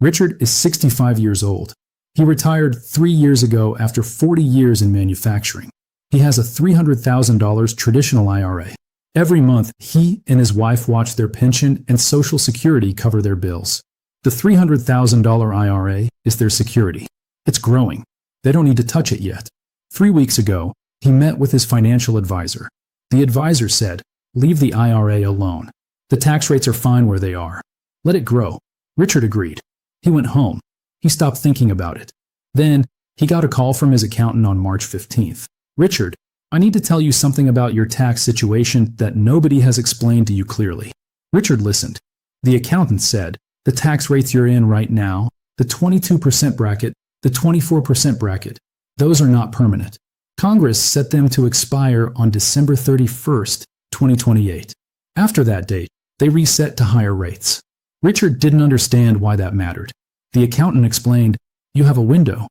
Richard is 65 years old. He retired 3 years ago after 40 years in manufacturing. He has a $300,000 traditional IRA. Every month, he and his wife watch their pension and Social Security cover their bills. The $300,000 IRA is their security. It's growing. They don't need to touch it yet. 3 weeks ago, he met with his financial advisor. The advisor said, "Leave the IRA alone. The tax rates are fine where they are. Let it grow." Richard agreed. He went home. He stopped thinking about it. Then, he got a call from his accountant on March 15th. "Richard, I need to tell you something about your tax situation that nobody has explained to you clearly." Richard listened. The accountant said, "The tax rates you're in right now, the 22% bracket, the 24% bracket, those are not permanent. Congress set them to expire on December 31st, 2028. After that date, they reset to higher rates." Richard didn't understand why that mattered. The accountant explained, "You have a window.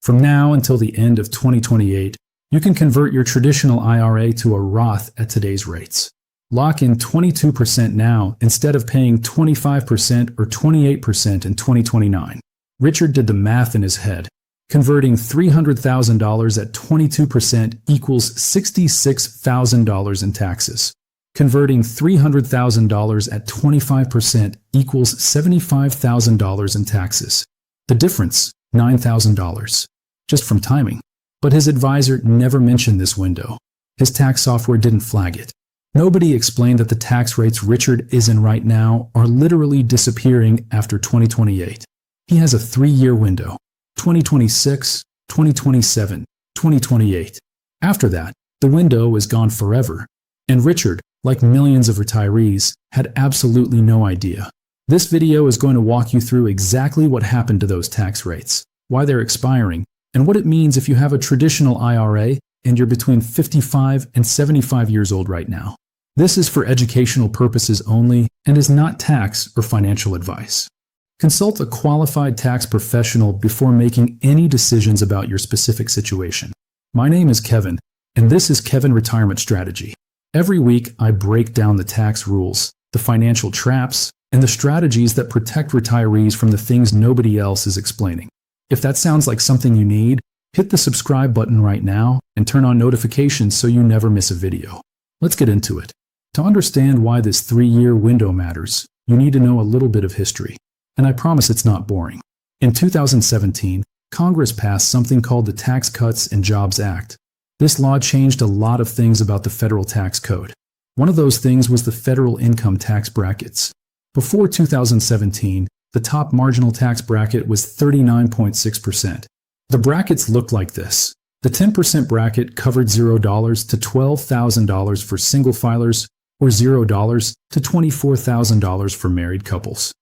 From now until the end of 2028, you can convert your traditional IRA to a Roth at today's rates. Lock in 22% now instead of paying 25% or 28% in 2029. Richard did the math in his head. Converting $300,000 at 22% equals $66,000 in taxes. Converting $300,000 at 25% equals $75,000 in taxes. The difference, $9,000. Just from timing. But his advisor never mentioned this window. His tax software didn't flag it. Nobody explained that the tax rates Richard is in right now are literally disappearing after 2028. He has a 3-year window. 2026, 2027, 2028. After that, the window is gone forever. And Richard, like millions of retirees, had absolutely no idea. This video is going to walk you through exactly what happened to those tax rates, why they're expiring, and what it means if you have a traditional IRA and you're between 55 and 75 years old right now. This is for educational purposes only and is not tax or financial advice. Consult a qualified tax professional before making any decisions about your specific situation. My name is Kevin, and this is Kevin Retirement Strategy. Every week, I break down the tax rules, the financial traps, and the strategies that protect retirees from the things nobody else is explaining. If that sounds like something you need, hit the subscribe button right now and turn on notifications so you never miss a video. Let's get into it. To understand why this 3-year window matters, you need to know a little bit of history. And I promise it's not boring. In 2017, Congress passed something called the Tax Cuts and Jobs Act. This law changed a lot of things about the federal tax code. One of those things was the federal income tax brackets. Before 2017, the top marginal tax bracket was 39.6%. The brackets looked like this. The 10% bracket covered $0 to $12,000 for single filers or $0 to $24,000 for married couples.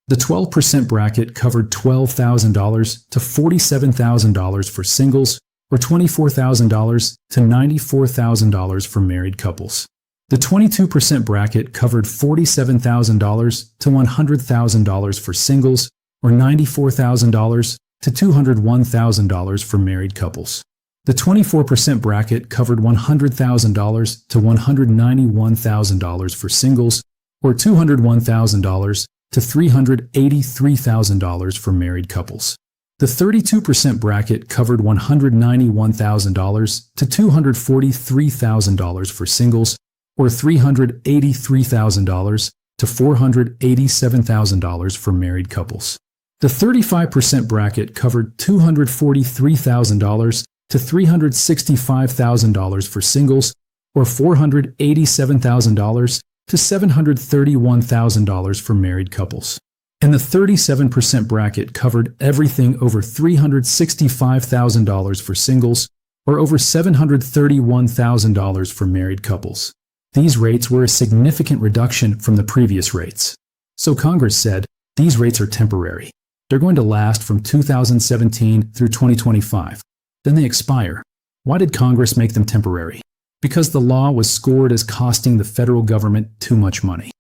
The 12% bracket covered $12,000 to $47,000 for singles or $24,000 to $94,000 for married couples. The 22% bracket covered $47,000 to $100,000 for singles or $94,000 to $201,000 for married couples. The 24% bracket covered $100,000 to $191,000 for singles or $201,000 to $383,000 for married couples. The 32% bracket covered $191,000 to $243,000 for singles or $383,000 to $487,000 for married couples. The 35% bracket covered $243,000 to $365,000 for singles or $487,000 to $731,000 for married couples. And the 37% bracket covered everything over $365,000 for singles or over $731,000 for married couples. These rates were a significant reduction from the previous rates. So Congress said, these rates are temporary. They're going to last from 2017 through 2025. Then they expire. Why did Congress make them temporary? Because the law was scored as costing the federal government too much money.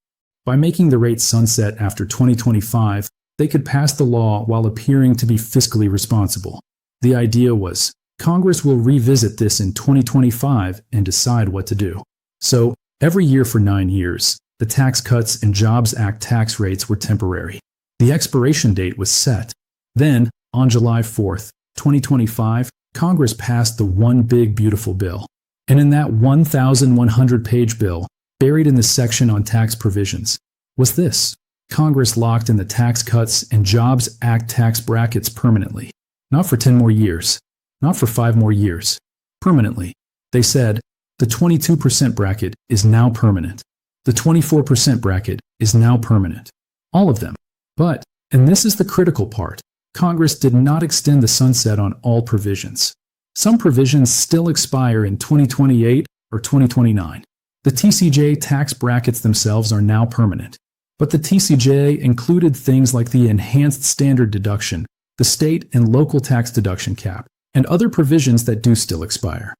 By making the rates sunset after 2025, they could pass the law while appearing to be fiscally responsible. The idea was, Congress will revisit this in 2025 and decide what to do. So, every year for 9 years, the Tax Cuts and Jobs Act tax rates were temporary. The expiration date was set. Then, on July 4th, 2025, Congress passed the One Big Beautiful Bill. And in that 1,100-page bill, buried in the section on tax provisions, was this. Congress locked in the Tax Cuts and Jobs Act tax brackets permanently. Not for 10 more years. Not for 5 more years. Permanently. They said, the 22% bracket is now permanent. The 24% bracket is now permanent. All of them. But, and this is the critical part, Congress did not extend the sunset on all provisions. Some provisions still expire in 2028 or 2029. The TCJ tax brackets themselves are now permanent. But the TCJ included things like the enhanced standard deduction, the state and local tax deduction cap, and other provisions that do still expire.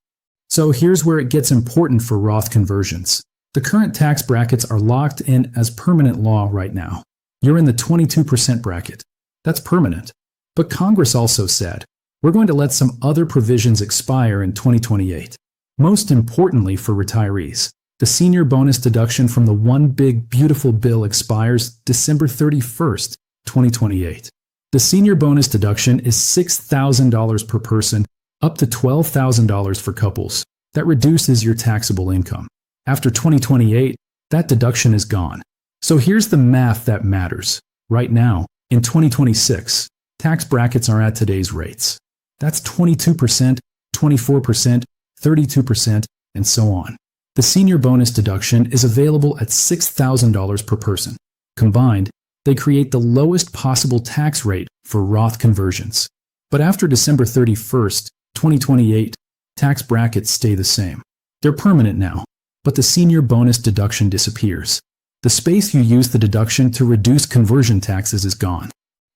So here's where it gets important for Roth conversions. The current tax brackets are locked in as permanent law right now. You're in the 22% bracket. That's permanent. But Congress also said, we're going to let some other provisions expire in 2028. Most importantly for retirees, the Senior Bonus Deduction from the One Big Beautiful Bill expires December 31st, 2028. The Senior Bonus Deduction is $6,000 per person, up to $12,000 for couples. That reduces your taxable income. After 2028, that deduction is gone. So here's the math that matters. Right now, in 2026, tax brackets are at today's rates. That's 22%, 24%, 32%, and so on. The Senior Bonus Deduction is available at $6,000 per person. Combined, they create the lowest possible tax rate for Roth conversions. But after December 31st, 2028, tax brackets stay the same. They're permanent now, but the Senior Bonus Deduction disappears. The space you use the deduction to reduce conversion taxes is gone.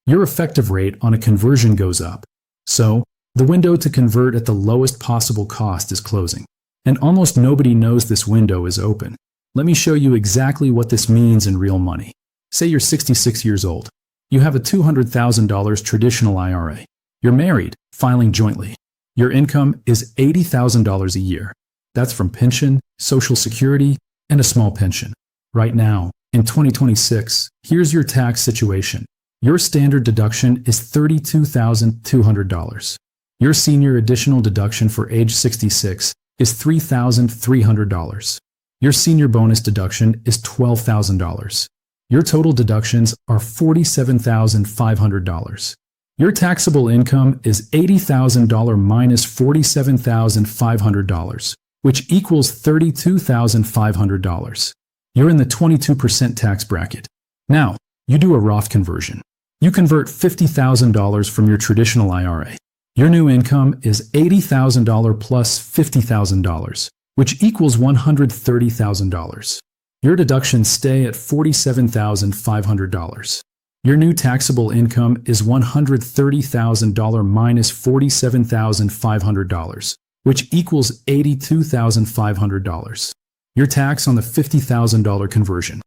Your effective rate on a conversion goes up. So, the window to convert at the lowest possible cost is closing. And almost nobody knows this window is open. Let me show you exactly what this means in real money. Say you're 66 years old. You have a $200,000 traditional IRA. You're married, filing jointly. Your income is $80,000 a year. That's from pension, Social Security, and a small pension. Right now, in 2026, here's your tax situation. Your standard deduction is $32,200. Your senior additional deduction for age 66 is $3,300. Your senior bonus deduction is $12,000. Your total deductions are $47,500. Your taxable income is $80,000 minus $47,500, which equals $32,500. You're in the 22% tax bracket. Now, you do a Roth conversion. You convert $50,000 from your traditional IRA. Your new income is $80,000 plus $50,000, which equals $130,000. Your deductions stay at $47,500. Your new taxable income is $130,000 minus $47,500, which equals $82,500. Your tax on the $50,000 conversion.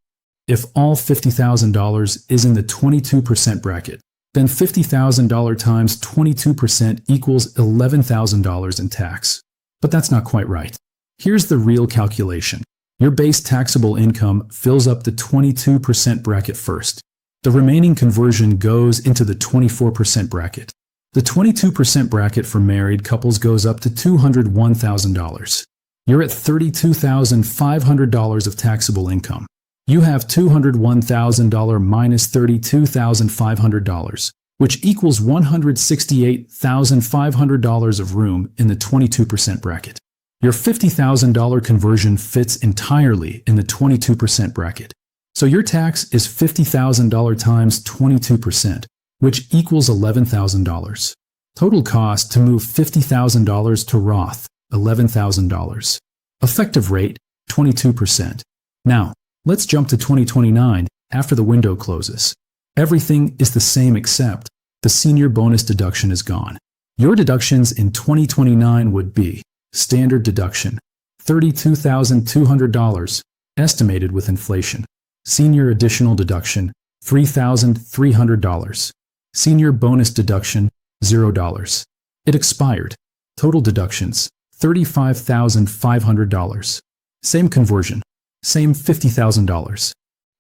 If all $50,000 is in the 22% bracket, then $50,000 times 22% equals $11,000 in tax. But that's not quite right. Here's the real calculation. Your base taxable income fills up the 22% bracket first. The remaining conversion goes into the 24% bracket. The 22% bracket for married couples goes up to $201,000. You're at $32,500 of taxable income. You have $201,000 minus $32,500, which equals $168,500 of room in the 22% bracket. Your $50,000 conversion fits entirely in the 22% bracket. So your tax is $50,000 times 22%, which equals $11,000. Total cost to move $50,000 to Roth, $11,000. Effective rate, 22%. Now, let's jump to 2029 after the window closes. Everything is the same except the senior bonus deduction is gone. Your deductions in 2029 would be standard deduction, $32,200, estimated with inflation. Senior additional deduction, $3,300. Senior bonus deduction, $0. It expired. Total deductions, $35,500. Same conversion. Same $50,000.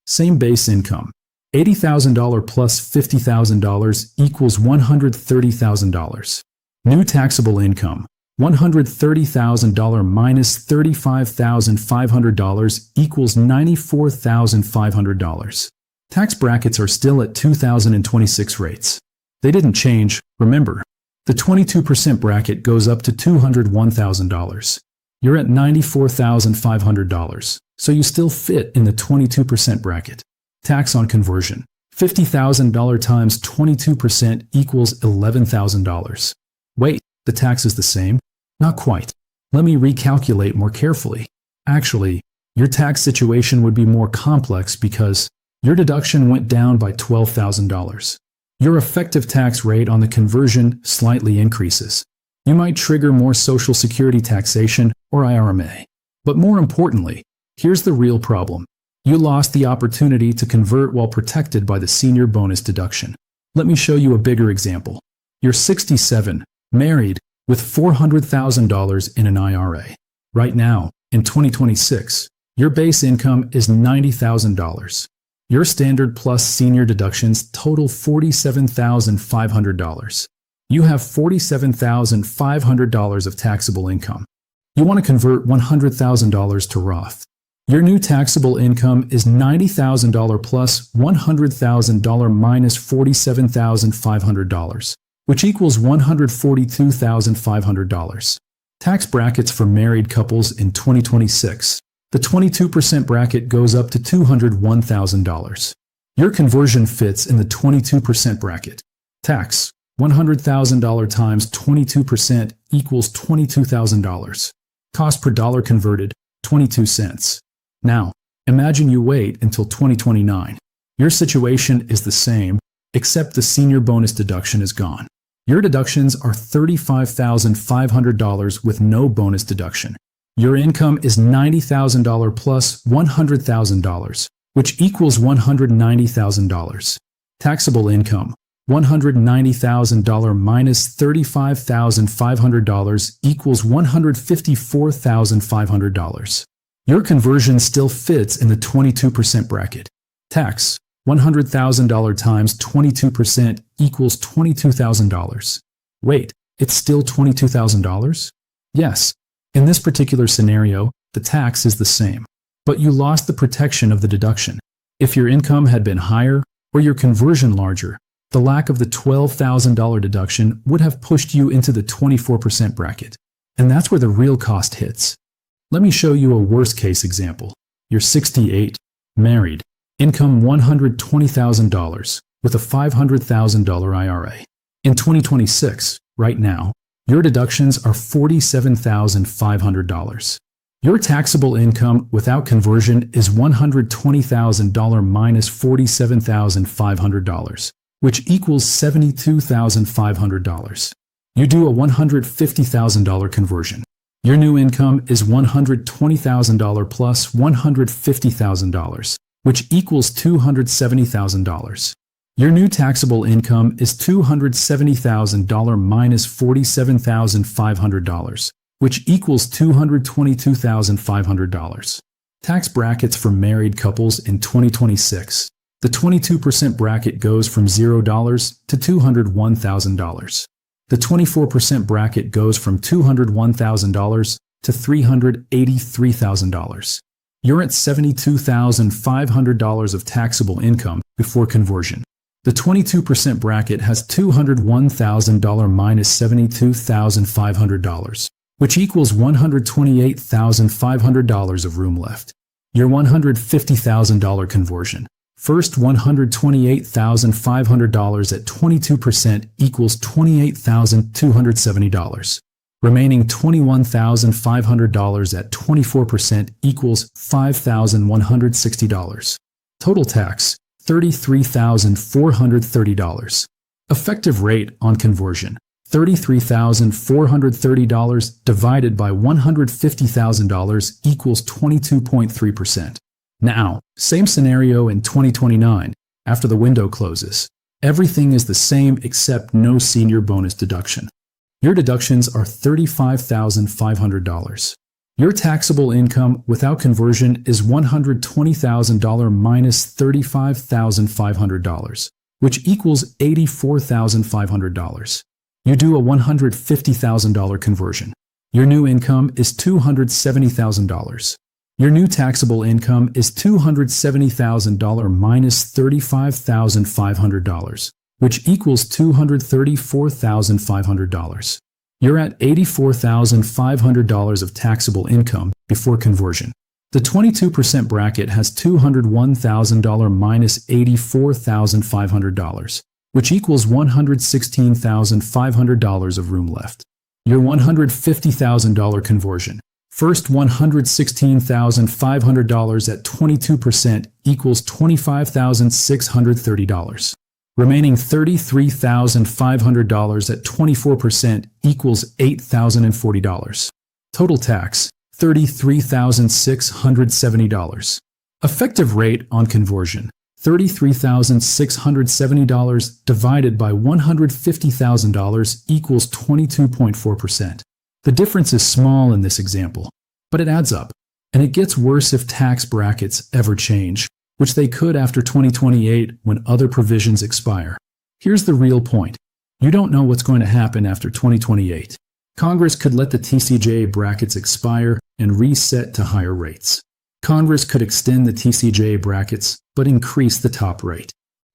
Same base income. $80,000 plus $50,000 equals $130,000. New taxable income, $130,000 minus $35,500 equals $94,500. Tax brackets are still at 2026 rates. They didn't change, remember. The 22% bracket goes up to $201,000. You're at $94,500, so you still fit in the 22% bracket. Tax on conversion, $50,000 times 22% equals $11,000. Wait, the tax is the same? Not quite. Let me recalculate more carefully. Actually, your tax situation would be more complex because your deduction went down by $12,000. Your effective tax rate on the conversion slightly increases. You might trigger more Social Security taxation or IRMAA. But more importantly, here's the real problem. You lost the opportunity to convert while protected by the Senior Bonus Deduction. Let me show you a bigger example. You're 67, married, with $400,000 in an IRA. Right now, in 2026, your base income is $90,000. Your standard plus senior deductions total $47,500. You have $47,500 of taxable income. You want to convert $100,000 to Roth. Your new taxable income is $90,000 plus $100,000 minus $47,500, which equals $142,500. Tax brackets for married couples in 2026. The 22% bracket goes up to $201,000. Your conversion fits in the 22% bracket. Tax, $100,000 times 22% equals $22,000. Cost per dollar converted, 22 cents. Now, imagine you wait until 2029. Your situation is the same, except the Senior Bonus Deduction is gone. Your deductions are $35,500 with no bonus deduction. Your income is $90,000 plus $100,000, which equals $190,000. Taxable income, $190,000 minus $35,500 equals $154,500. Your conversion still fits in the 22% bracket. Tax, $100,000 times 22% equals $22,000. Wait, it's still $22,000? Yes. In this particular scenario, the tax is the same, but you lost the protection of the deduction. If your income had been higher or your conversion larger, the lack of the $12,000 deduction would have pushed you into the 24% bracket. And that's where the real cost hits. Let me show you a worst-case example. You're 68, married, income $120,000 with a $500,000 IRA. In 2026, right now, your deductions are $47,500. Your taxable income without conversion is $120,000 minus $47,500, which equals $72,500. You do a $150,000 conversion. Your new income is $120,000 plus $150,000, which equals $270,000. Your new taxable income is $270,000 minus $47,500, which equals $222,500. Tax brackets for married couples in 2026. The 22% bracket goes from $0 to $201,000. The 24% bracket goes from $201,000 to $383,000. You're at $72,500 of taxable income before conversion. The 22% bracket has $201,000 minus $72,500, which equals $128,500 of room left. Your $150,000 conversion. First $128,500 at 22% equals $28,270. Remaining $21,500 at 24% equals $5,160. Total tax, $33,430. Effective rate on conversion, $33,430 divided by $150,000 equals 22.3%. Now, same scenario in 2029, after the window closes. Everything is the same except no senior bonus deduction. Your deductions are $35,500. Your taxable income without conversion is $120,000 minus $35,500, which equals $84,500. You do a $150,000 conversion. Your new income is $270,000. Your new taxable income is $270,000 minus $35,500, which equals $234,500. You're at $84,500 of taxable income before conversion. The 22% bracket has $201,000 minus $84,500, which equals $116,500 of room left. Your $150,000 conversion. First $116,500 at 22% equals $25,630. Remaining $33,500 at 24% equals $8,040. Total tax, $33,670. Effective rate on conversion, $33,670 divided by $150,000 equals 22.4%. The difference is small in this example, but it adds up, and it gets worse if tax brackets ever change, which they could after 2028 when other provisions expire. Here's the real point. You don't know what's going to happen after 2028. Congress could let the TCJA brackets expire and reset to higher rates. Congress could extend the TCJA brackets but increase the top rate.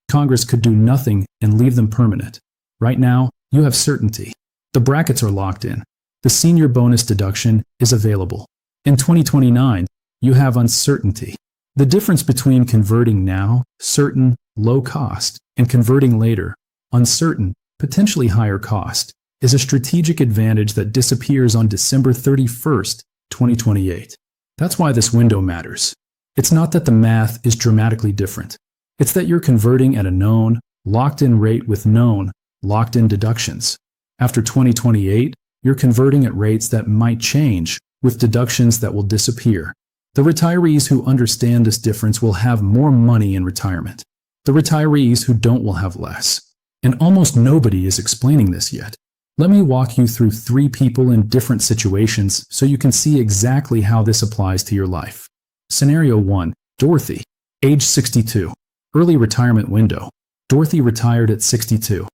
Congress could do nothing and leave them permanent. Right now, you have certainty. The brackets are locked in. The Senior Bonus Deduction is available. In 2029, you have uncertainty. The difference between converting now, certain, low cost, and converting later, uncertain, potentially higher cost, is a strategic advantage that disappears on December 31st, 2028. That's why this window matters. It's not that the math is dramatically different. It's that you're converting at a known, locked-in rate with known, locked-in deductions. After 2028, you're converting at rates that might change, with deductions that will disappear. The retirees who understand this difference will have more money in retirement. The retirees who don't will have less. And almost nobody is explaining this yet. Let me walk you through 3 people in different situations so you can see exactly how this applies to your life. Scenario 1. Dorothy, age 62. Early retirement window. Dorothy retired at 62.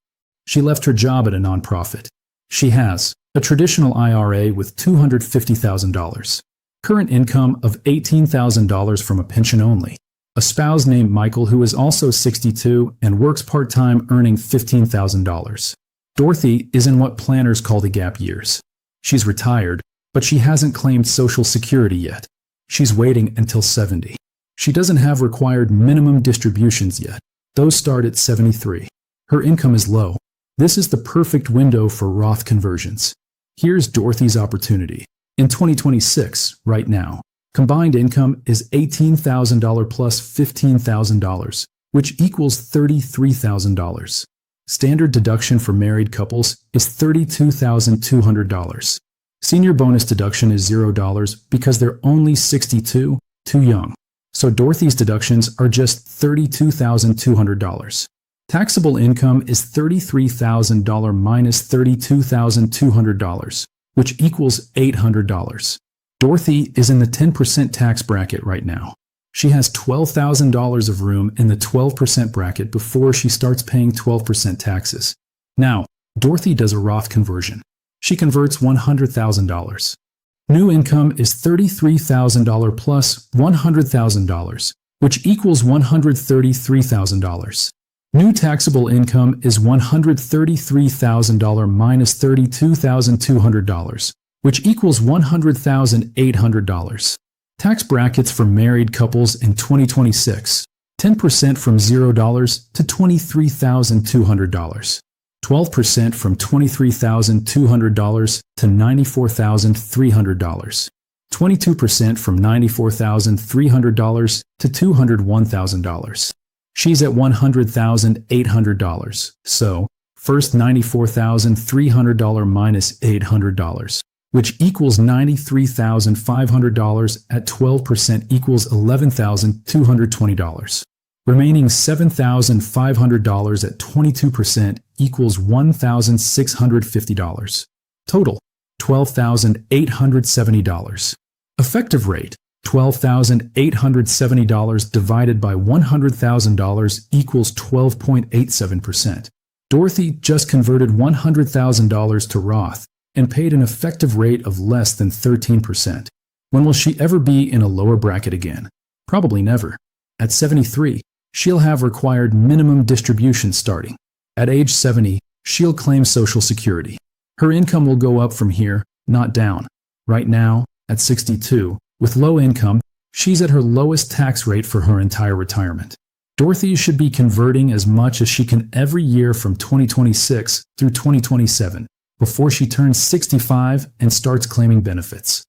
She left her job at a nonprofit. She has a traditional IRA with $250,000. Current income of $18,000 from a pension only. A spouse named Michael who is also 62 and works part-time earning $15,000. Dorothy is in what planners call the gap years. She's retired, but she hasn't claimed Social Security yet. She's waiting until 70. She doesn't have required minimum distributions yet. Those start at 73. Her income is low. This is the perfect window for Roth conversions. Here's Dorothy's opportunity. In 2026, right now, combined income is $18,000 plus $15,000, which equals $33,000. Standard deduction for married couples is $32,200. Senior bonus deduction is $0 because they're only 62, too young. So Dorothy's deductions are just $32,200. Taxable income is $33,000 minus $32,200, which equals $800. Dorothy is in the 10% tax bracket right now. She has $12,000 of room in the 12% bracket before she starts paying 12% taxes. Now, Dorothy does a Roth conversion. She converts $100,000. New income is $33,000 plus $100,000, which equals $133,000. New taxable income is $133,000 minus $32,200, which equals $100,800. Tax brackets for married couples in 2026. 10% from $0 to $23,200. 12% from $23,200 to $94,300. 22% from $94,300 to $201,000. She's at $100,800. So, first $94,300 minus $800, which equals $93,500 at 12% equals $11,220. Remaining $7,500 at 22% equals $1,650. Total, $12,870. Effective rate, $12,870 divided by $100,000 equals 12.87%. Dorothy just converted $100,000 to Roth and paid an effective rate of less than 13%. When will she ever be in a lower bracket again? Probably never. At 73, she'll have required minimum distribution starting. At age 70, she'll claim Social Security. Her income will go up from here, not down. Right now, at 62, with low income, she's at her lowest tax rate for her entire retirement. Dorothy should be converting as much as she can every year from 2026 through 2027 before she turns 65 and starts claiming benefits.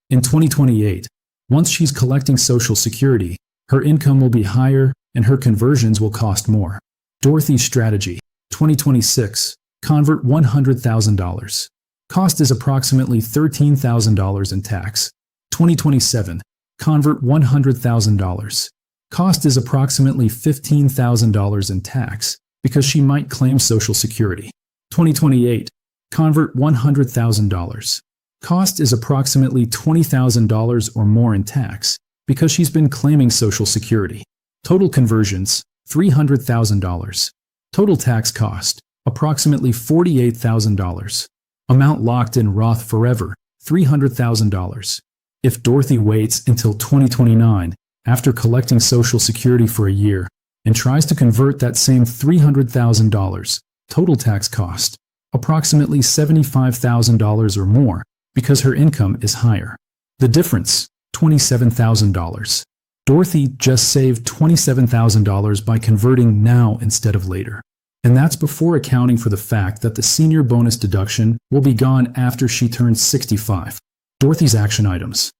In 2028, once she's collecting Social Security, her income will be higher and her conversions will cost more. Dorothy's strategy, 2026, convert $100,000. Cost is approximately $13,000 in tax. 2027, convert $100,000. Cost is approximately $15,000 in tax because she might claim Social Security. 2028, convert $100,000. Cost is approximately $20,000 or more in tax because she's been claiming Social Security. Total conversions, $300,000. Total tax cost, approximately $48,000. Amount locked in Roth forever, $300,000. If Dorothy waits until 2029 after collecting Social Security for a year and tries to convert that same $300,000, total tax cost, approximately $75,000 or more because her income is higher. The difference, $27,000. Dorothy just saved $27,000 by converting now instead of later. And that's before accounting for the fact that the Senior Bonus Deduction will be gone after she turns 65. Dorothy's action items.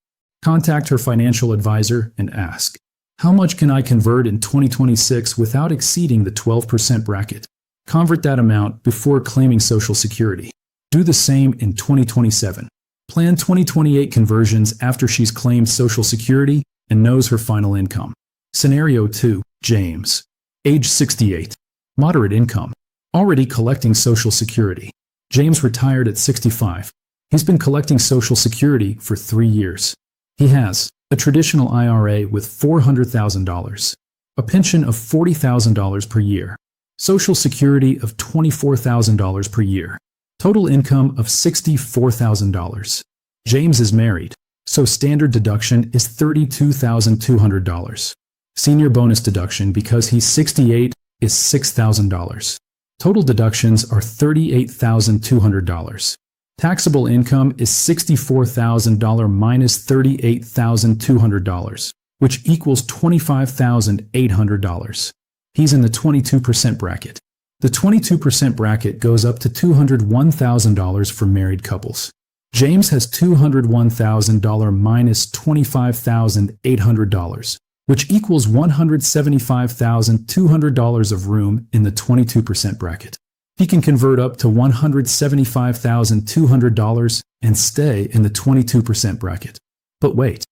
Contact her financial advisor and ask, how much can I convert in 2026 without exceeding the 12% bracket? Convert that amount before claiming Social Security. Do the same in 2027. Plan 2028 conversions after she's claimed Social Security and knows her final income. Scenario 2, James. Age 68. Moderate income. Already collecting Social Security. James retired at 65. He's been collecting Social Security for 3 years. He has a traditional IRA with $400,000, a pension of $40,000 per year, Social Security of $24,000 per year, total income of $64,000. James is married, so standard deduction is $32,200. Senior bonus deduction because he's 68 is $6,000. Total deductions are $38,200. Taxable income is $64,000 minus $38,200, which equals $25,800. He's in the 22% bracket. The 22% bracket goes up to $201,000 for married couples. James has $201,000 minus $25,800, which equals $175,200 of room in the 22% bracket. He can convert up to $175,200 and stay in the 22% bracket. But wait,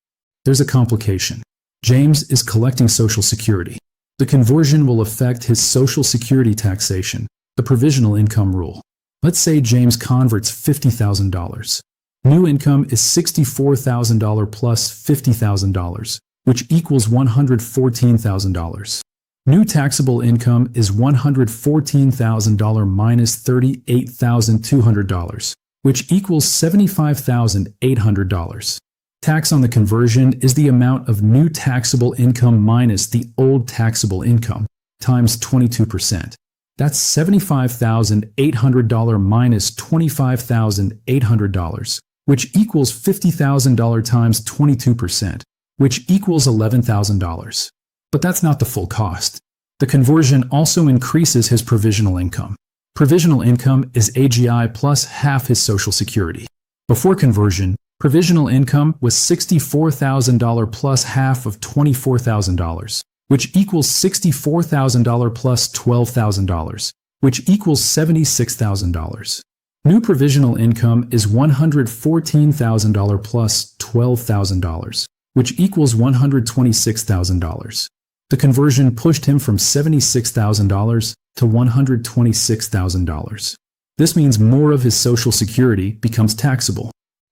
there's a complication. James is collecting Social Security. The conversion will affect his Social Security taxation, the provisional income rule. Let's say James converts $50,000. New income is $64,000 plus $50,000, which equals $114,000. New taxable income is $114,000 minus $38,200, which equals $75,800. Tax on the conversion is the amount of new taxable income minus the old taxable income times 22%. That's $75,800 minus $25,800, which equals $50,000 times 22%, which equals $11,000. But that's not the full cost. The conversion also increases his provisional income. Provisional income is AGI plus half his Social Security. Before conversion, provisional income was $64,000 plus half of $24,000, which equals $64,000 plus $12,000, which equals $76,000. New provisional income is $114,000 plus $12,000, which equals $126,000. The conversion pushed him from $76,000 to $126,000. This means more of his Social Security becomes taxable.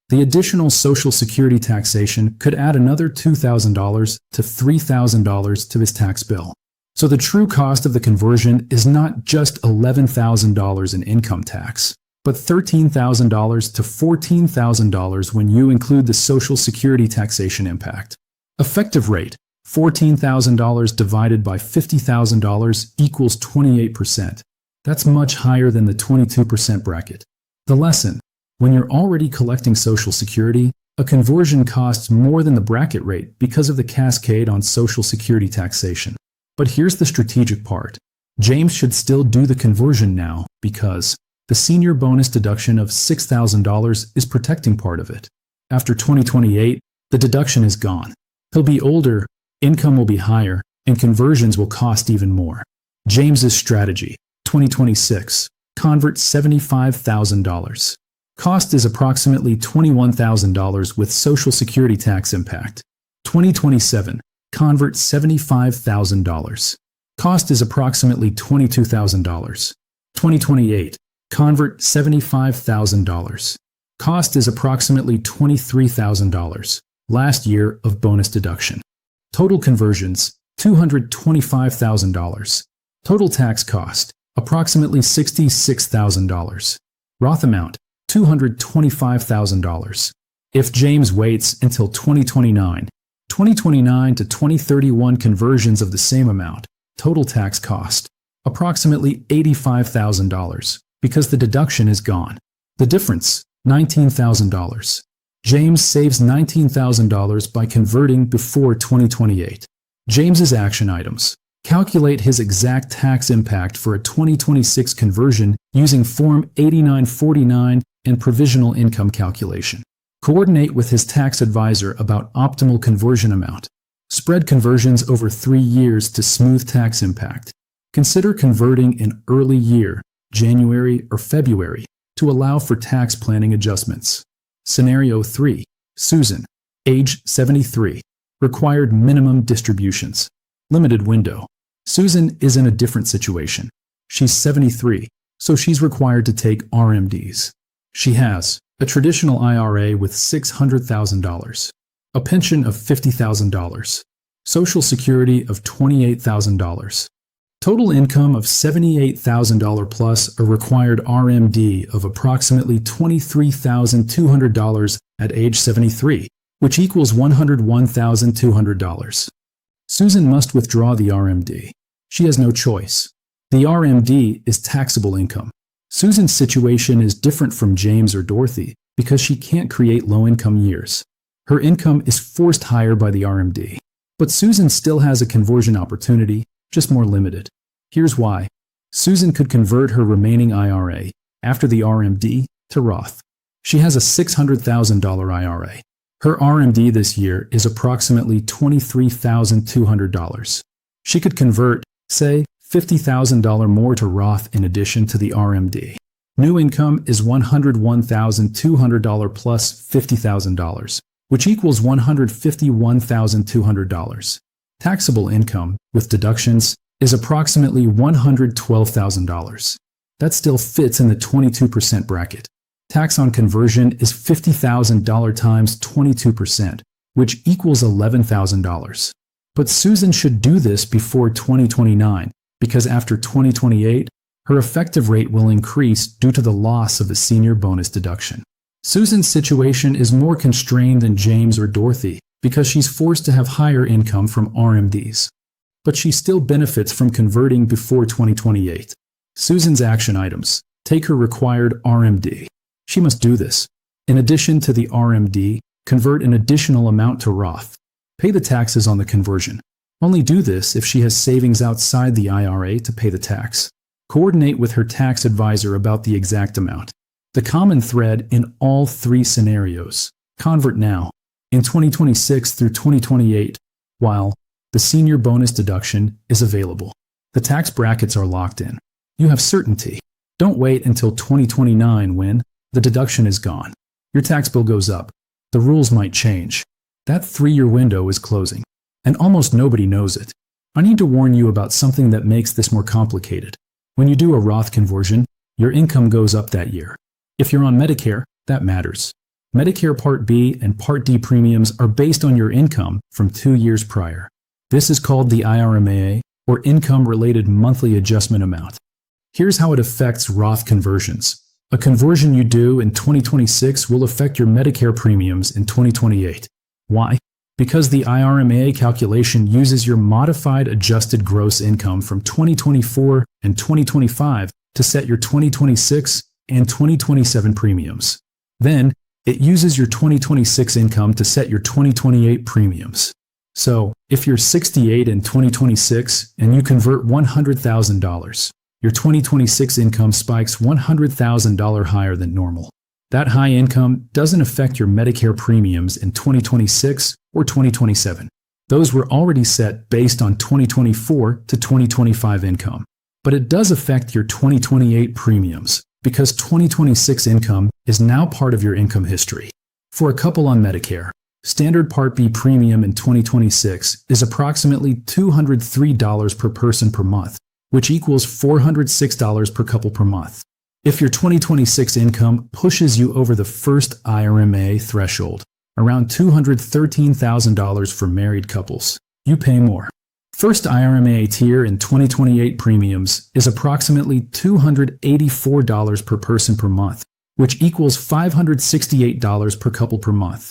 The additional Social Security taxation could add another $2,000 to $3,000 to his tax bill. So the true cost of the conversion is not just $11,000 in income tax, but $13,000 to $14,000 when you include the Social Security taxation impact. Effective rate: $14,000 divided by $50,000 equals 28%. That's much higher than the 22% bracket. The lesson: when you're already collecting Social Security, a conversion costs more than the bracket rate because of the cascade on Social Security taxation. But here's the strategic part. James should still do the conversion now because the senior bonus deduction of $6,000 is protecting part of it. After 2028, the deduction is gone. He'll be older, income will be higher, and conversions will cost even more. James's strategy: 2026, convert $75,000. Cost is approximately $21,000 with Social Security tax impact. 2027, convert $75,000. Cost is approximately $22,000. 2028, convert $75,000. Cost is approximately $23,000. Last year of bonus deduction. Total conversions: $225,000. Total tax cost: approximately $66,000. Roth amount: $225,000. If James waits until 2029 to 2031 conversions of the same amount, total tax cost: approximately $85,000 because the deduction is gone. The difference: $19,000. James saves $19,000 by converting before 2028. James's action items: calculate his exact tax impact for a 2026 conversion using Form 8949 and provisional income calculation. Coordinate with his tax advisor about optimal conversion amount. Spread conversions over 3 years to smooth tax impact. Consider converting in early year, January or February, to allow for tax planning adjustments. Scenario 3. Susan, age 73. Required minimum distributions. Limited window. Susan is in a different situation. She's 73, so she's required to take RMDs. She has a traditional IRA with $600,000, a pension of $50,000, Social Security of $28,000, total income of $78,000 plus a required RMD of approximately $23,200 at age 73, which equals $101,200. Susan must withdraw the RMD. She has no choice. The RMD is taxable income. Susan's situation is different from James or Dorothy because she can't create low-income years. Her income is forced higher by the RMD. But Susan still has a conversion opportunity, just more limited. Here's why. Susan could convert her remaining IRA after the RMD to Roth. She has a $600,000 IRA. Her RMD this year is approximately $23,200. She could convert, say, $50,000 more to Roth in addition to the RMD. New income is $101,200 plus $50,000, which equals $151,200. Taxable income, with deductions, is approximately $112,000. That still fits in the 22% bracket. Tax on conversion is $50,000 times 22%, which equals $11,000. But Susan should do this before 2029, because after 2028, her effective rate will increase due to the loss of the senior bonus deduction. Susan's situation is more constrained than James or Dorothy because she's forced to have higher income from RMDs. But she still benefits from converting before 2028. Susan's action items: take her required RMD. She must do this. In addition to the RMD, convert an additional amount to Roth. Pay the taxes on the conversion. Only do this if she has savings outside the IRA to pay the tax. Coordinate with her tax advisor about the exact amount. The common thread in all 3 scenarios: convert now, in 2026 through 2028, while the senior bonus deduction is available. The tax brackets are locked in. You have certainty. Don't wait until 2029 when the deduction is gone. Your tax bill goes up. The rules might change. That 3-year window is closing, and almost nobody knows it. I need to warn you about something that makes this more complicated. When you do a Roth conversion, your income goes up that year. If you're on Medicare, that matters. Medicare Part B and Part D premiums are based on your income from 2 years prior. This is called the IRMAA, or Income-Related Monthly Adjustment Amount. Here's how it affects Roth conversions. A conversion you do in 2026 will affect your Medicare premiums in 2028. Why? Because the IRMAA calculation uses your modified adjusted gross income from 2024 and 2025 to set your 2026 and 2027 premiums. Then, it uses your 2026 income to set your 2028 premiums. So, if you're 68 in 2026 and you convert $100,000, your 2026 income spikes $100,000 higher than normal. That high income doesn't affect your Medicare premiums in 2026 or 2027. Those were already set based on 2024 to 2025 income. But it does affect your 2028 premiums because 2026 income is now part of your income history. For a couple on Medicare, Standard Part B premium in 2026 is approximately $203 per person per month, which equals $406 per couple per month. If your 2026 income pushes you over the first IRMAA threshold, around $213,000 for married couples, you pay more. First IRMAA tier in 2028 premiums is approximately $284 per person per month, which equals $568 per couple per month.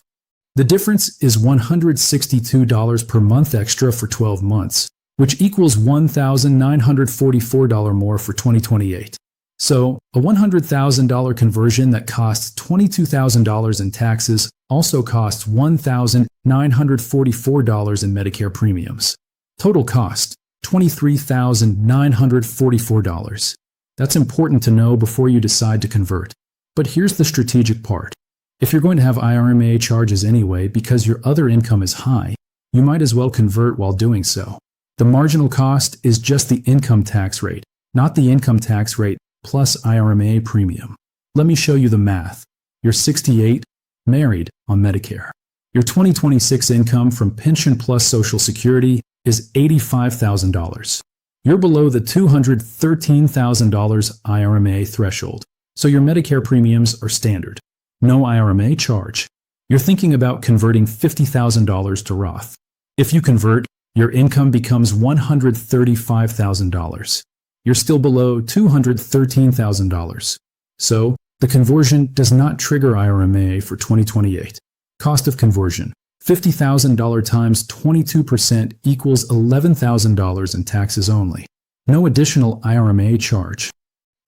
The difference is $162 per month extra for 12 months, which equals $1,944 more for 2028. So, a $100,000 conversion that costs $22,000 in taxes also costs $1,944 in Medicare premiums. Total cost, $23,944. That's important to know before you decide to convert. But here's the strategic part. If you're going to have IRMAA charges anyway because your other income is high, you might as well convert while doing so. The marginal cost is just the income tax rate, not the income tax rate plus IRMAA premium. Let me show you the math. You're 68, married on Medicare. Your 2026 income from pension plus Social Security is $85,000. You're below the $213,000 IRMAA threshold, so your Medicare premiums are standard. No IRMAA charge. You're thinking about converting $50,000 to Roth. If you convert, your income becomes $135,000. You're still below $213,000. So, the conversion does not trigger IRMAA for 2028. Cost of conversion, $50,000 times 22% equals $11,000 in taxes only. No additional IRMAA charge.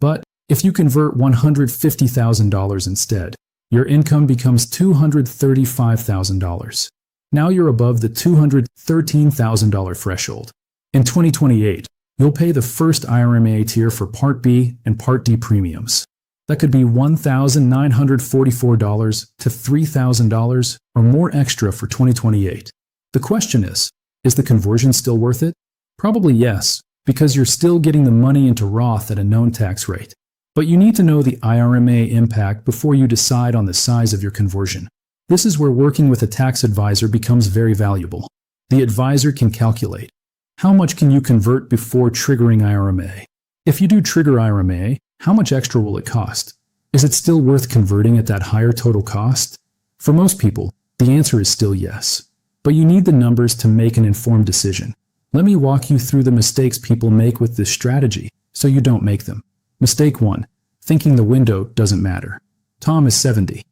But if you convert $150,000 instead, your income becomes $235,000. Now you're above the $213,000 threshold. In 2028, you'll pay the first IRMAA tier for Part B and Part D premiums. That could be $1,944 to $3,000 or more extra for 2028. The question is the conversion still worth it? Probably yes, because you're still getting the money into Roth at a known tax rate. But you need to know the IRMAA impact before you decide on the size of your conversion. This is where working with a tax advisor becomes very valuable. The advisor can calculate how much can you convert before triggering IRMAA. If you do trigger IRMAA, how much extra will it cost? Is it still worth converting at that higher total cost? For most people, the answer is still yes. But you need the numbers to make an informed decision. Let me walk you through the mistakes people make with this strategy so you don't make them. Mistake 1. Thinking the window doesn't matter. Tom is 70.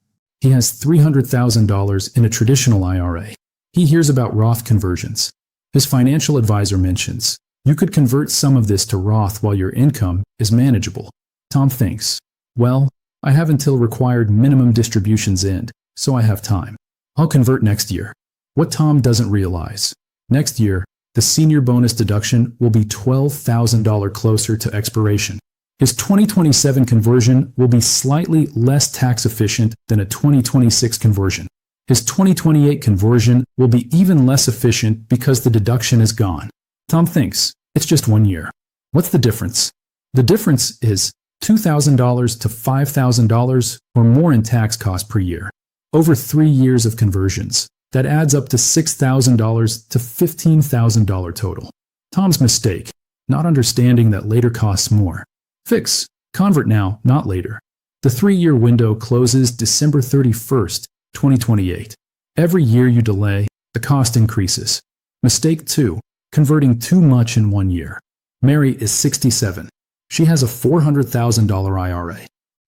He has $300,000 in a traditional IRA. He hears about Roth conversions. His financial advisor mentions, you could convert some of this to Roth while your income is manageable. Tom thinks, well, I have until required minimum distributions end, so I have time. I'll convert next year. What Tom doesn't realize, next year, the Senior Bonus Deduction will be $12,000 closer to expiration. His 2027 conversion will be slightly less tax efficient than a 2026 conversion. His 2028 conversion will be even less efficient because the deduction is gone. Tom thinks, it's just 1 year. What's the difference? The difference is $2,000 to $5,000 or more in tax cost per year. Over 3 years of conversions, that adds up to $6,000 to $15,000 total. Tom's mistake, not understanding that later costs more. Fix. Convert now, not later. The 3-year window closes December 31st, 2028. Every year you delay, the cost increases. Mistake 2. Converting too much in 1 year. Mary is 67. She has a $400,000 IRA.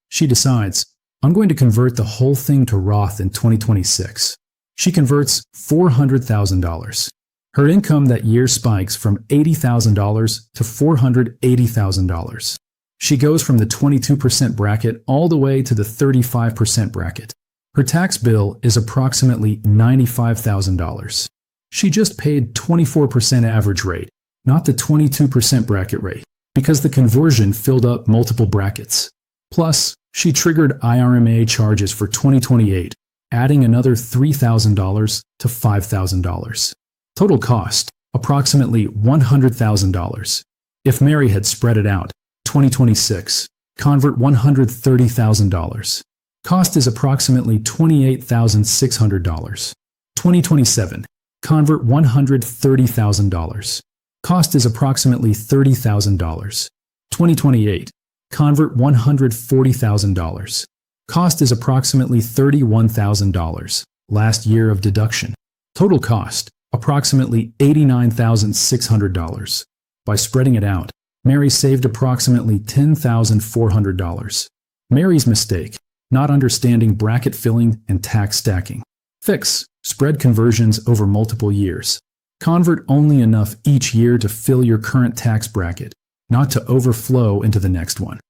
She decides, I'm going to convert the whole thing to Roth in 2026. She converts $400,000. Her income that year spikes from $80,000 to $480,000. She goes from the 22% bracket all the way to the 35% bracket. Her tax bill is approximately $95,000. She just paid 24% average rate, not the 22% bracket rate, because the conversion filled up multiple brackets. Plus, she triggered IRMAA charges for 2028, adding another $3,000 to $5,000. Total cost, approximately $100,000. If Mary had spread it out, 2026, convert $130,000. Cost is approximately $28,600. 2027, convert $130,000. Cost is approximately $30,000. 2028, convert $140,000. Cost is approximately $31,000. Last year of deduction. Total cost, approximately $89,600. By spreading it out, Mary saved approximately $10,400. Mary's mistake, not understanding bracket filling and tax stacking. Fix, spread conversions over multiple years. Convert only enough each year to fill your current tax bracket, not to overflow into the next one.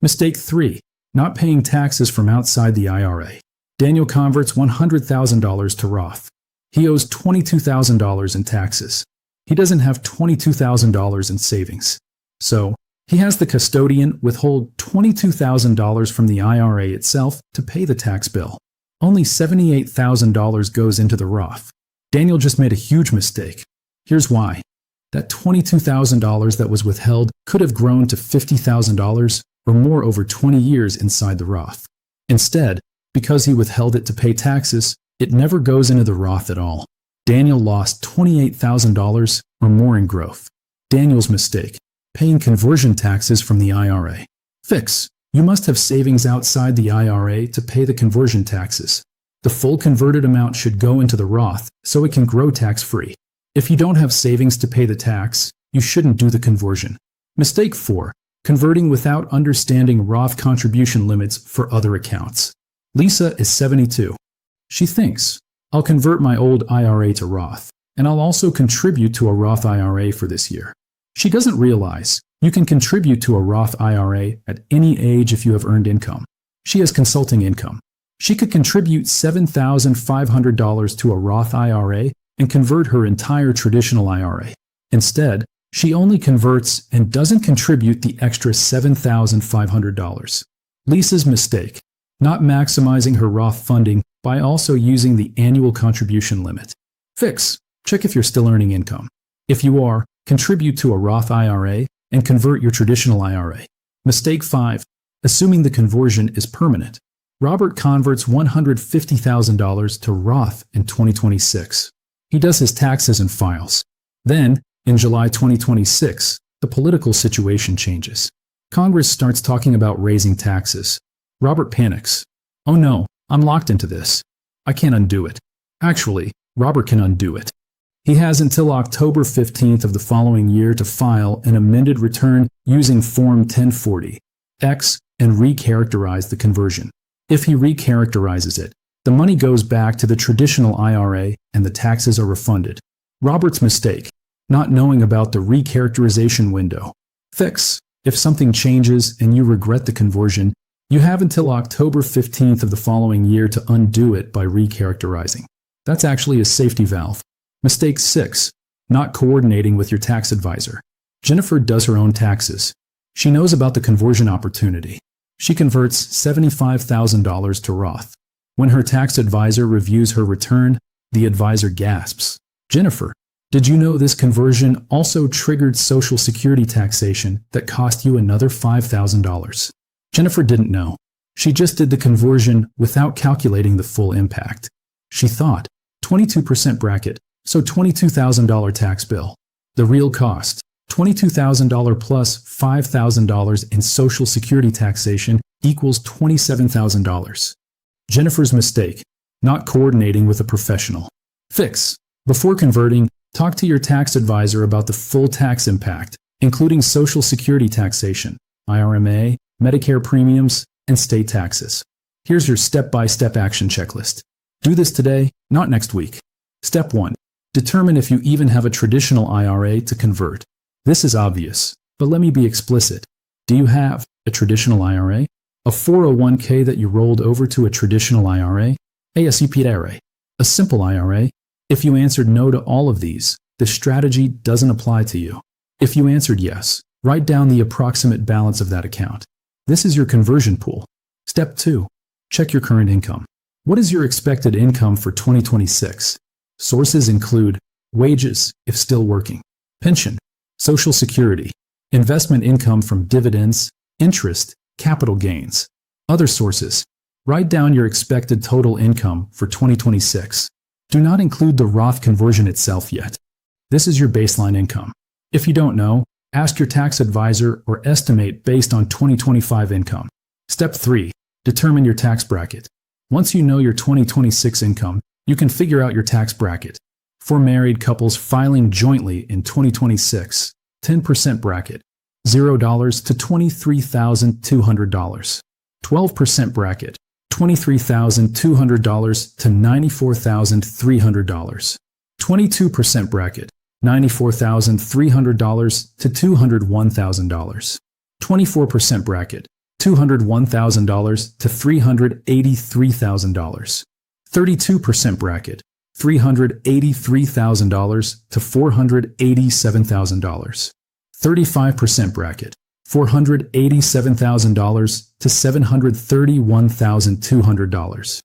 Mistake 3, not paying taxes from outside the IRA. Daniel converts $100,000 to Roth. He owes $22,000 in taxes. He doesn't have $22,000 in savings. So, he has the custodian withhold $22,000 from the IRA itself to pay the tax bill. Only $78,000 goes into the Roth. Daniel just made a huge mistake. Here's why. That $22,000 that was withheld could have grown to $50,000 or more over 20 years inside the Roth. Instead, because he withheld it to pay taxes, it never goes into the Roth at all. Daniel lost $28,000 or more in growth. Daniel's mistake, paying conversion taxes from the IRA. Fix, you must have savings outside the IRA to pay the conversion taxes. The full converted amount should go into the Roth so it can grow tax-free. If you don't have savings to pay the tax, you shouldn't do the conversion. Mistake 4, converting without understanding Roth contribution limits for other accounts. Lisa is 72. She thinks, I'll convert my old IRA to Roth, and I'll also contribute to a Roth IRA for this year. She doesn't realize you can contribute to a Roth IRA at any age if you have earned income. She has consulting income. She could contribute $7,500 to a Roth IRA and convert her entire traditional IRA. Instead, she only converts and doesn't contribute the extra $7,500. Lisa's mistake, not maximizing her Roth funding by also using the annual contribution limit. Fix, check if you're still earning income. If you are, contribute to a Roth IRA and convert your traditional IRA. Mistake 5, assuming the conversion is permanent. Robert converts $150,000 to Roth in 2026. He does his taxes and files. Then, in July 2026, the political situation changes. Congress starts talking about raising taxes. Robert panics. Oh no, I'm locked into this. I can't undo it. Actually, Robert can undo it. He has until October 15th of the following year to file an amended return using Form 1040-X and recharacterize the conversion. If he recharacterizes it, the money goes back to the traditional IRA and the taxes are refunded. Robert's mistake, not knowing about the recharacterization window. Fix, if something changes and you regret the conversion, you have until October 15th of the following year to undo it by recharacterizing. That's actually a safety valve. Mistake 6, not coordinating with your tax advisor. Jennifer does her own taxes. She knows about the conversion opportunity. She converts $75,000 to Roth. When her tax advisor reviews her return, the advisor gasps. Jennifer, did you know this conversion also triggered Social Security taxation that cost you another $5,000? Jennifer didn't know. She just did the conversion without calculating the full impact. She thought, 22% bracket, so $22,000 tax bill. The real cost, $22,000 plus $5,000 in Social Security taxation equals $27,000. Jennifer's mistake, not coordinating with a professional. Fix. Before converting, talk to your tax advisor about the full tax impact, including Social Security taxation, IRMAA, Medicare premiums, and state taxes. Here's your step-by-step action checklist. Do this today, not next week. Step 1. Determine if you even have a traditional IRA to convert. This is obvious, but let me be explicit. Do you have a traditional IRA? A 401k that you rolled over to a traditional IRA? A simple IRA? If you answered no to all of these, this strategy doesn't apply to you. If you answered yes, write down the approximate balance of that account. This is your conversion pool. Step 2. Check your current income. What is your expected income for 2026? Sources include wages, if still working, pension, Social Security, investment income from dividends, interest, capital gains. Other sources. Write down your expected total income for 2026. Do not include the Roth conversion itself yet. This is your baseline income. If you don't know, ask your tax advisor or estimate based on 2025 income. Step 3. Determine your tax bracket. Once you know your 2026 income, you can figure out your tax bracket. For married couples filing jointly in 2026, 10% bracket, $0 to $23,200. 12% bracket, $23,200 to $94,300. 22% bracket, $94,300 to $201,000. 24% bracket, $201,000 to $383,000. 32% bracket, $383,000 to $487,000. 35% bracket, $487,000 to $731,200.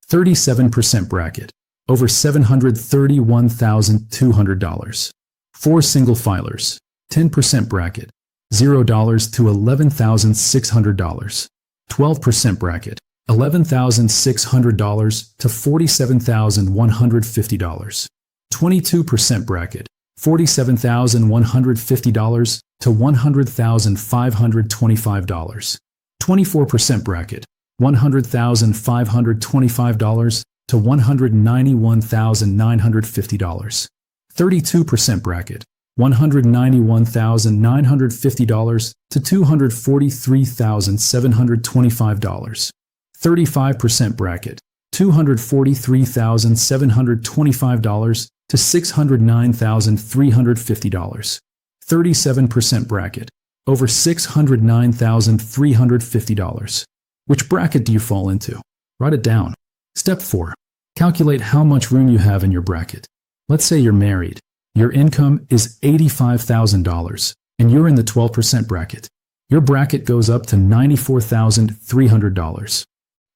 37% bracket, over $731,200. 4 single filers, 10% bracket, $0 to $11,600. 12% bracket, $11,600 to $47,150. 22% bracket, $47,150 to $100,525. 24% bracket, $100,525 to $191,950. 32% bracket, $191,950 to $243,725. 35% bracket, $243,725 to $609,350. 37% bracket, over $609,350. Which bracket do you fall into? Write it down. Step 4. Calculate how much room you have in your bracket. Let's say you're married. Your income is $85,000 and you're in the 12% bracket. Your bracket goes up to $94,300.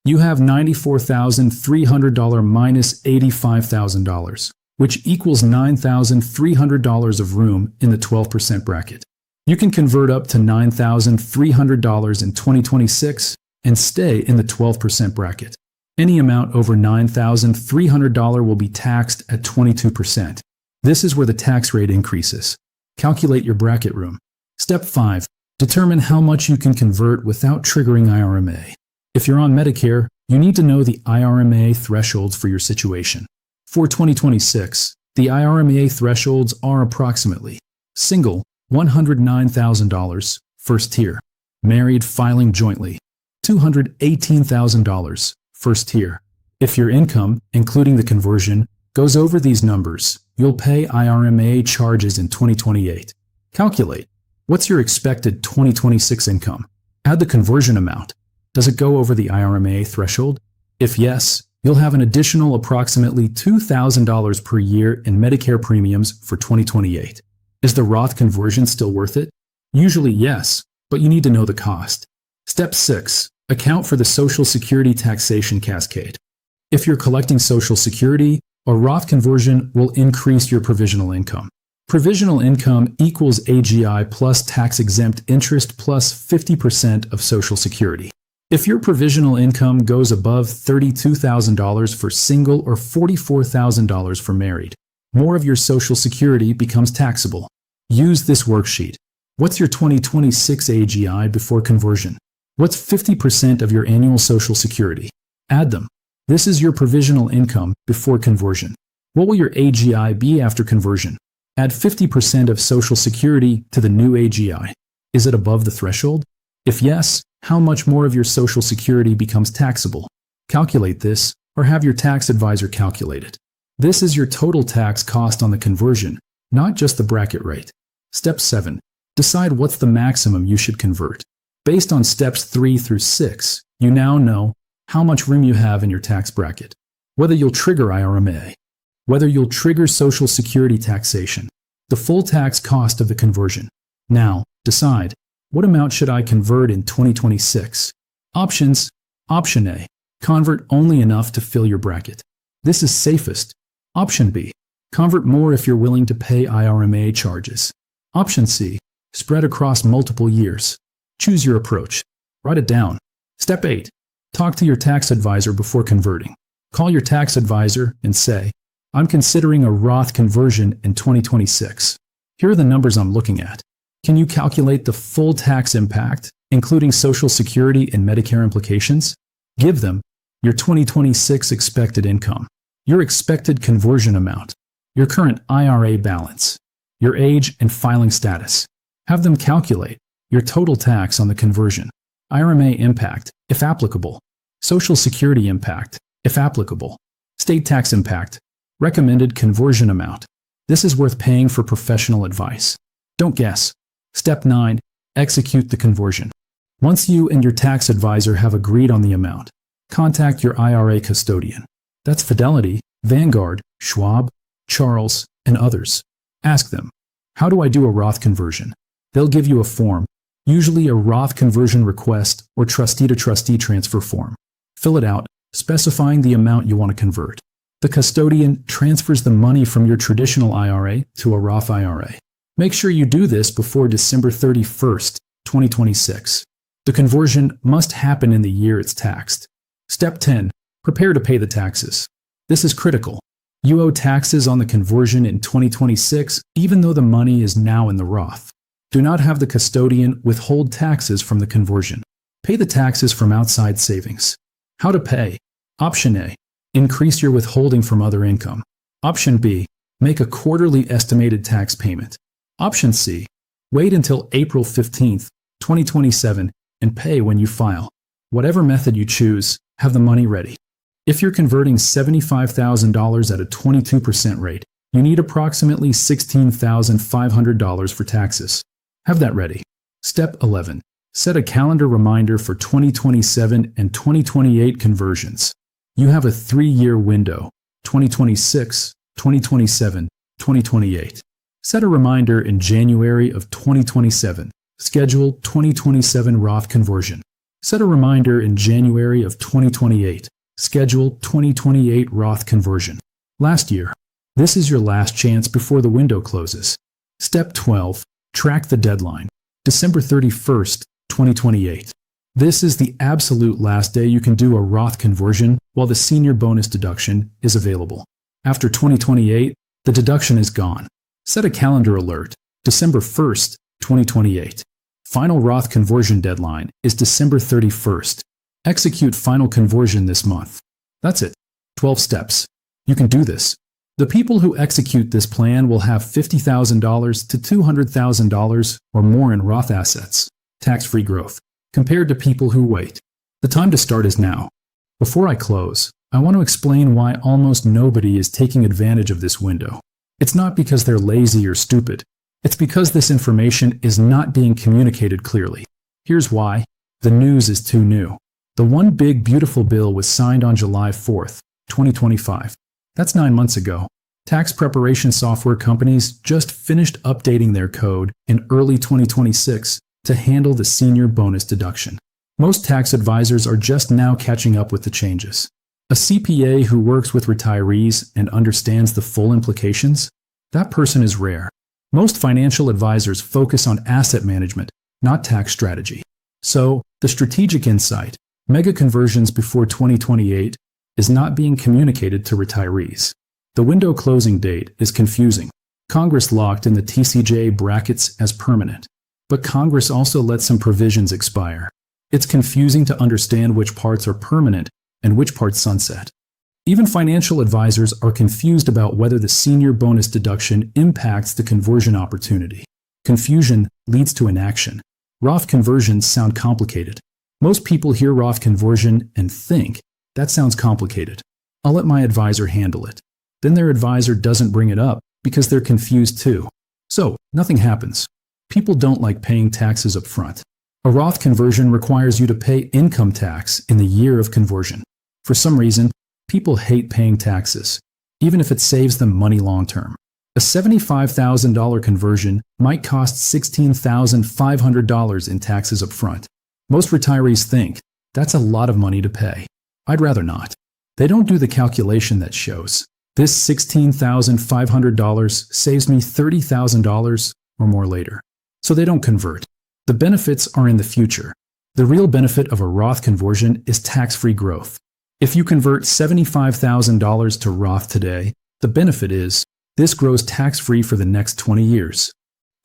You have $94,300 minus $85,000, which equals $9,300 of room in the 12% bracket. You can convert up to $9,300 in 2026 and stay in the 12% bracket. Any amount over $9,300 will be taxed at 22%. This is where the tax rate increases. Calculate your bracket room. Step 5. Determine how much you can convert without triggering IRMAA. If you're on Medicare, you need to know the IRMAA thresholds for your situation. For 2026, the IRMAA thresholds are approximately: single, $109,000, first tier; married filing jointly, $218,000, first tier. If your income, including the conversion, goes over these numbers, you'll pay IRMAA charges in 2028. Calculate. What's your expected 2026 income? Add the conversion amount. Does it go over the IRMAA threshold? If yes, you'll have an additional approximately $2,000 per year in Medicare premiums for 2028. Is the Roth conversion still worth it? Usually yes, but you need to know the cost. Step 6. Account for the Social Security taxation cascade. If you're collecting Social Security, a Roth conversion will increase your provisional income. Provisional income equals AGI plus tax-exempt interest plus 50% of Social Security. If your provisional income goes above $32,000 for single or $44,000 for married, more of your Social Security becomes taxable. Use this worksheet. What's your 2026 AGI before conversion? What's 50% of your annual Social Security? Add them. This is your provisional income before conversion. What will your AGI be after conversion? Add 50% of Social Security to the new AGI. Is it above the threshold? If yes, how much more of your Social Security becomes taxable? Calculate this, or have your tax advisor calculate it. This is your total tax cost on the conversion, not just the bracket rate. Step 7. Decide what's the maximum you should convert. Based on steps 3 through 6, you now know how much room you have in your tax bracket, whether you'll trigger IRMAA, whether you'll trigger Social Security taxation, the full tax cost of the conversion. Now, decide, what amount should I convert in 2026? Options. Option A. Convert only enough to fill your bracket. This is safest. Option B. Convert more if you're willing to pay IRMAA charges. Option C. Spread across multiple years. Choose your approach. Write it down. Step 8. Talk to your tax advisor before converting. Call your tax advisor and say, I'm considering a Roth conversion in 2026. Here are the numbers I'm looking at. Can you calculate the full tax impact, including Social Security and Medicare implications? Give them your 2026 expected income, your expected conversion amount, your current IRA balance, your age and filing status. Have them calculate your total tax on the conversion, IRMAA impact, if applicable, Social Security impact, if applicable, state tax impact, recommended conversion amount. This is worth paying for professional advice. Don't guess. Step 9. Execute the conversion. Once you and your tax advisor have agreed on the amount, contact your IRA custodian. That's Fidelity, Vanguard, Schwab, Charles, and others. Ask them, how do I do a Roth conversion? They'll give you a form, usually a Roth conversion request or trustee-to-trustee transfer form. Fill it out, specifying the amount you want to convert. The custodian transfers the money from your traditional IRA to a Roth IRA. Make sure you do this before December 31st, 2026. The conversion must happen in the year it's taxed. Step 10. Prepare to pay the taxes. This is critical. You owe taxes on the conversion in 2026, even though the money is now in the Roth. Do not have the custodian withhold taxes from the conversion. Pay the taxes from outside savings. How to pay? Option A. Increase your withholding from other income. Option B. Make a quarterly estimated tax payment. Option C. Wait until April 15th, 2027 and pay when you file. Whatever method you choose, have the money ready. If you're converting $75,000 at a 22% rate, you need approximately $16,500 for taxes. Have that ready. Step 11. Set a calendar reminder for 2027 and 2028 conversions. You have a 3-year window, 2026, 2027, 2028. Set a reminder in January of 2027. Schedule 2027 Roth conversion. Set a reminder in January of 2028. Schedule 2028 Roth conversion. Last year. This is your last chance before the window closes. Step 12. Track the deadline. December 31st, 2028. This is the absolute last day you can do a Roth conversion while the Senior Bonus Deduction is available. After 2028, the deduction is gone. Set a calendar alert. December 1st, 2028. Final Roth conversion deadline is December 31st. Execute final conversion this month. That's it. 12 steps. You can do this. The people who execute this plan will have $50,000 to $200,000 or more in Roth assets, tax-free growth, compared to people who wait. The time to start is now. Before I close, I want to explain why almost nobody is taking advantage of this window. It's not because they're lazy or stupid. It's because this information is not being communicated clearly. Here's why. The news is too new. The One Big Beautiful Bill was signed on July 4th, 2025. That's 9 months ago. Tax preparation software companies just finished updating their code in early 2026 to handle the Senior Bonus Deduction. Most tax advisors are just now catching up with the changes. A CPA who works with retirees and understands the full implications? That person is rare. Most financial advisors focus on asset management, not tax strategy. So, the strategic insight, mega conversions before 2028, is not being communicated to retirees. The window closing date is confusing. Congress locked in the TCJ brackets as permanent, but Congress also let some provisions expire. It's confusing to understand which parts are permanent and which parts sunset. Even financial advisors are confused about whether the senior bonus deduction impacts the conversion opportunity. Confusion leads to inaction. Roth conversions sound complicated. Most people hear Roth conversion and think, that sounds complicated. I'll let my advisor handle it. Then their advisor doesn't bring it up because they're confused too. So, nothing happens. People don't like paying taxes up front. A Roth conversion requires you to pay income tax in the year of conversion. For some reason, people hate paying taxes, even if it saves them money long term. A $75,000 conversion might cost $16,500 in taxes up front. Most retirees think, that's a lot of money to pay. I'd rather not. They don't do the calculation that shows, this $16,500 saves me $30,000 or more later. So they don't convert. The benefits are in the future. The real benefit of a Roth conversion is tax-free growth. If you convert $75,000 to Roth today, the benefit is this grows tax-free for the next 20 years.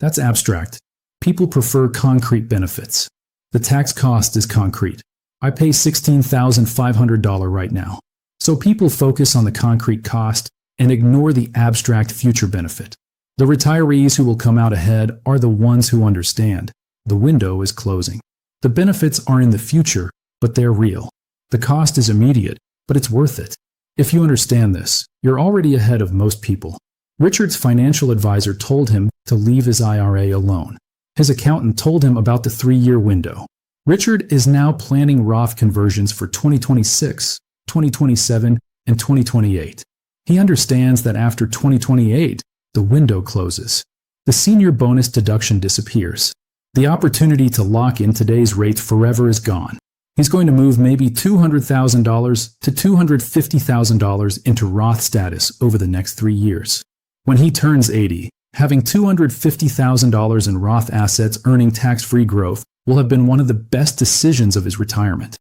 That's abstract. People prefer concrete benefits. The tax cost is concrete. I pay $16,500 right now. So people focus on the concrete cost and ignore the abstract future benefit. The retirees who will come out ahead are the ones who understand. The window is closing. The benefits are in the future, but they're real. The cost is immediate, but it's worth it. If you understand this, you're already ahead of most people. Richard's financial advisor told him to leave his IRA alone. His accountant told him about the 3-year window. Richard is now planning Roth conversions for 2026, 2027, and 2028. He understands that after 2028, the window closes. The senior bonus deduction disappears. The opportunity to lock in today's rates forever is gone. He's going to move maybe $200,000 to $250,000 into Roth status over the next 3 years. When he turns 80, having $250,000 in Roth assets earning tax-free growth will have been one of the best decisions of his retirement.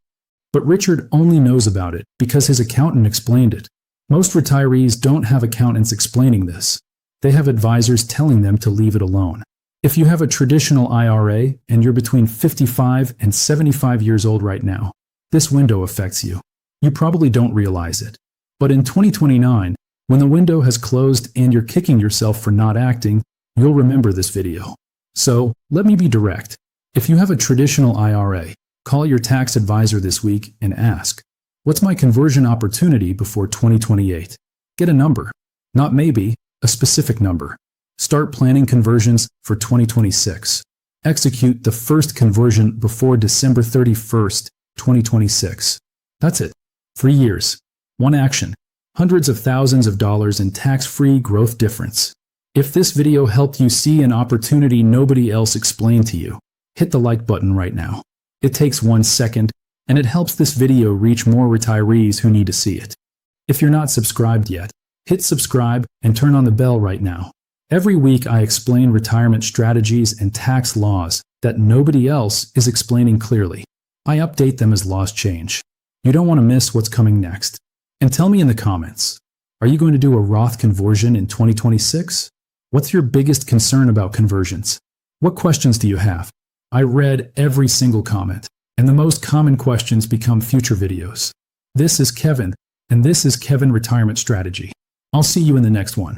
But Richard only knows about it because his accountant explained it. Most retirees don't have accountants explaining this. They have advisors telling them to leave it alone. If you have a traditional IRA and you're between 55 and 75 years old right now, this window affects you. You probably don't realize it. But in 2029, when the window has closed and you're kicking yourself for not acting, you'll remember this video. So, let me be direct. If you have a traditional IRA, call your tax advisor this week and ask, what's my conversion opportunity before 2028? Get a number. Not maybe, a specific number. Start planning conversions for 2026. Execute the first conversion before December 31st, 2026. That's it. 3 years. One action. Hundreds of thousands of dollars in tax-free growth difference. If this video helped you see an opportunity nobody else explained to you, hit the like button right now. It takes 1 second, and it helps this video reach more retirees who need to see it. If you're not subscribed yet, hit subscribe and turn on the bell right now. Every week I explain retirement strategies and tax laws that nobody else is explaining clearly. I update them as laws change. You don't want to miss what's coming next. And tell me in the comments, are you going to do a Roth conversion in 2026? What's your biggest concern about conversions? What questions do you have? I read every single comment, and the most common questions become future videos. This is Kevin, and this is Kevin Retirement Strategy. I'll see you in the next one.